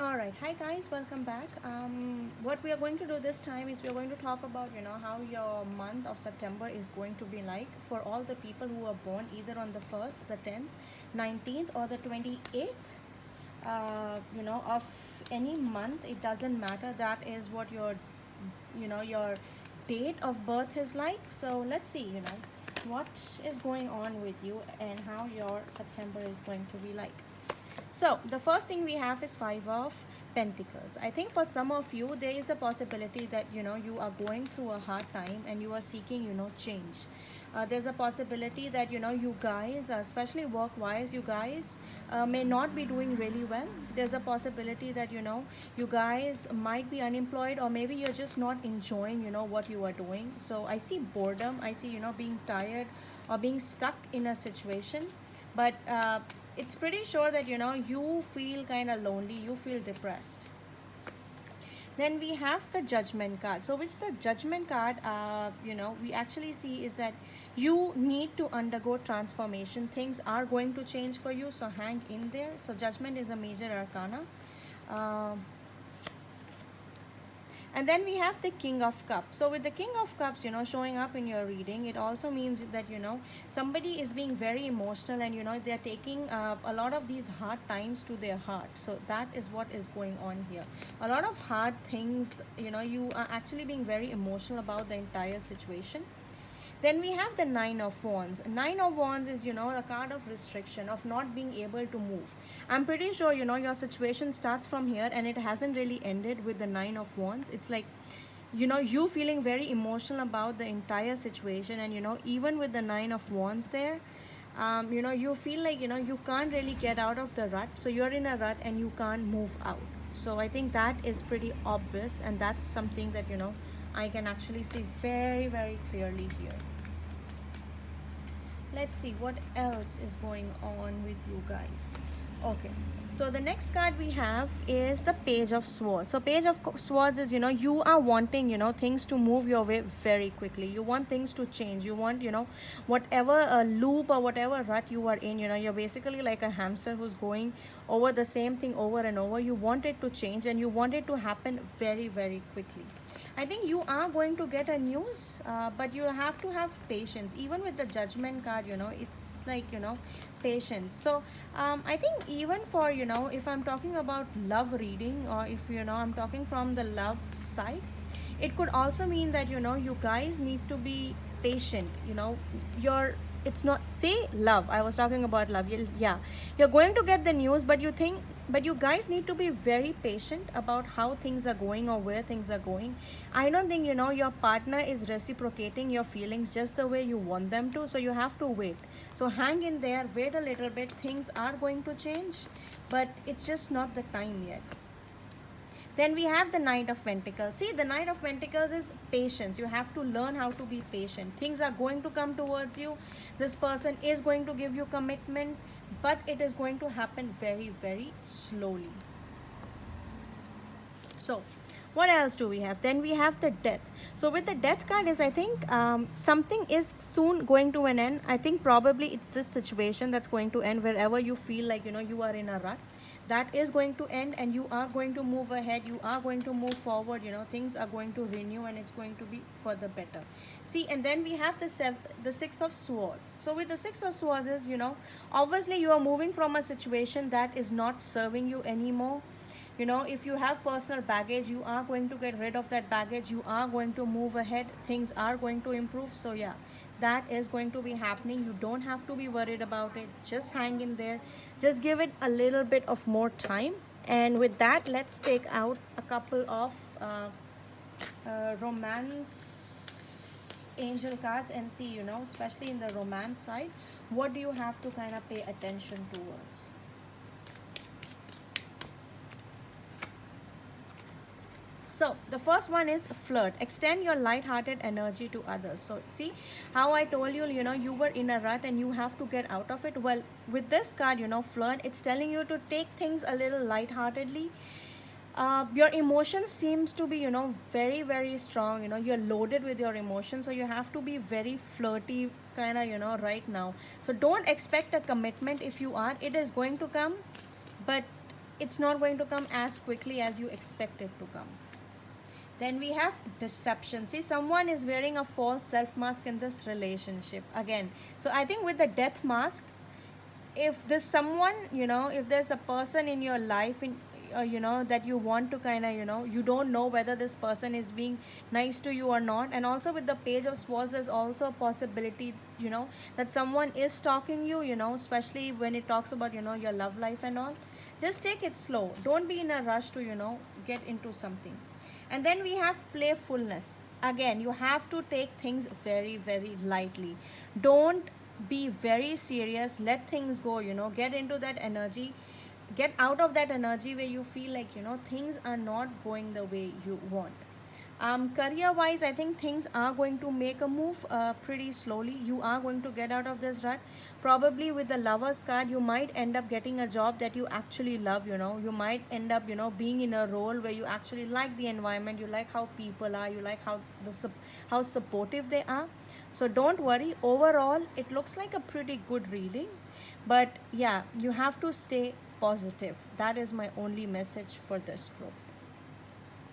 All right, hi guys, welcome back. What we are going to do this time is we are going to talk about how your month of September is going to be like for all the people who are born either on the 1st, the 10th, 19th, or the 28th. Of any month, it doesn't matter. That is what your date of birth is like. So let's see, what is going on with you and how your September is going to be like. So the first thing we have is Five of Pentacles. I think for some of you there is a possibility that you are going through a hard time and you are seeking change. There's a possibility that you guys, especially work wise, you guys may not be doing really well. There's a possibility that you guys might be unemployed, or maybe you're just not enjoying what you are doing. So I see boredom, I see being tired or being stuck in a situation. But it's pretty sure that you feel kind of lonely, you feel depressed. Then we have the Judgment card. So which the Judgment card we actually see is that you need to undergo transformation. Things are going to change for you, so hang in there. So Judgment is a major arcana. um, and then we have the King of Cups. So with the King of Cups showing up in your reading, it also means that somebody is being very emotional, and they're taking a lot of these hard times to their heart. So that is what is going on here. A lot of hard things, you are actually being very emotional about the entire situation. Then we have the Nine of Wands. Nine of Wands is, a card of restriction, of not being able to move. I'm pretty sure, your situation starts from here and it hasn't really ended with the Nine of Wands. It's like, you feeling very emotional about the entire situation, and, even with the Nine of Wands there, you feel like, you can't really get out of the rut. So you're in a rut and you can't move out. So I think that is pretty obvious, and that's something that, I can actually see very, very clearly here. Let's see what else is going on with you guys. Okay, so the next card we have is the Page of Swords. So Page of Swords is, you are wanting things to move your way very quickly. You want things to change. You want whatever loop or whatever rut you are in, you're basically like a hamster who's going over the same thing over and over. You want it to change and you want it to happen very, very quickly. I think you are going to get a news, but you have to have patience. Even with the Judgment card, it's like, patience. So I think even for, if I'm talking about love reading, or if, I'm talking from the love side, it could also mean that, you guys need to be patient. You're it's not say love, I was talking about love. Yeah, you're going to get the news, but you guys need to be very patient about how things are going or where things are going. I don't think your partner is reciprocating your feelings just the way you want them to, so you have to wait. So hang in there, wait a little bit. Things are going to change, but it's just not the time yet. Then we have the Knight of Pentacles. See, the Knight of Pentacles is patience. You have to learn how to be patient. Things are going to come towards you. This person is going to give you commitment, but it is going to happen very, very slowly. So what else do we have? Then we have the Death. So with the Death card is, I think something is soon going to an end. I think probably it's this situation that's going to end. Wherever you feel like you are in a rut, that is going to end, and you are going to move ahead. You are going to move forward. Things are going to renew, and it's going to be for the better. See, and then we have the Six of Swords. So with the Six of Swords is, obviously you are moving from a situation that is not serving you anymore. If you have personal baggage, you are going to get rid of that baggage. You are going to move ahead. Things are going to improve. So yeah, that is going to be happening. You don't have to be worried about it. Just hang in there. Just give it a little bit of more time. And with that, let's take out a couple of romance angel cards and see, especially in the romance side, what do you have to kind of pay attention towards. So the first one is flirt. Extend your light-hearted energy to others. So see how I told you, you were in a rut and you have to get out of it. Well, with this card, flirt, it's telling you to take things a little light-heartedly. Your emotions seems to be, very, very strong. You're loaded with your emotions. So you have to be very flirty kind of, right now. So don't expect a commitment. If you are, it is going to come. But it's not going to come as quickly as you expect it to come. Then we have deception. See, someone is wearing a false self mask in this relationship again. So I think with the death mask, if there's someone, if there's a person in your life, that you want to kind of, you don't know whether this person is being nice to you or not. And also with the page of swords, there's also a possibility, that someone is stalking you, especially when it talks about, your love life and all. Just take it slow. Don't be in a rush to, get into something. And then we have playfulness. Again, you have to take things very, very lightly. Don't be very serious. Let things go, get into that energy. Get out of that energy where you feel like, things are not going the way you want. Career wise, I think things are going to make a move pretty slowly. You are going to get out of this rut. Probably with the lovers card, you might end up getting a job that you actually love. You might end up, being in a role where you actually like the environment, you like how people are, you like how supportive they are. So don't worry. Overall, it looks like a pretty good reading. But yeah, you have to stay positive. That is my only message for this group.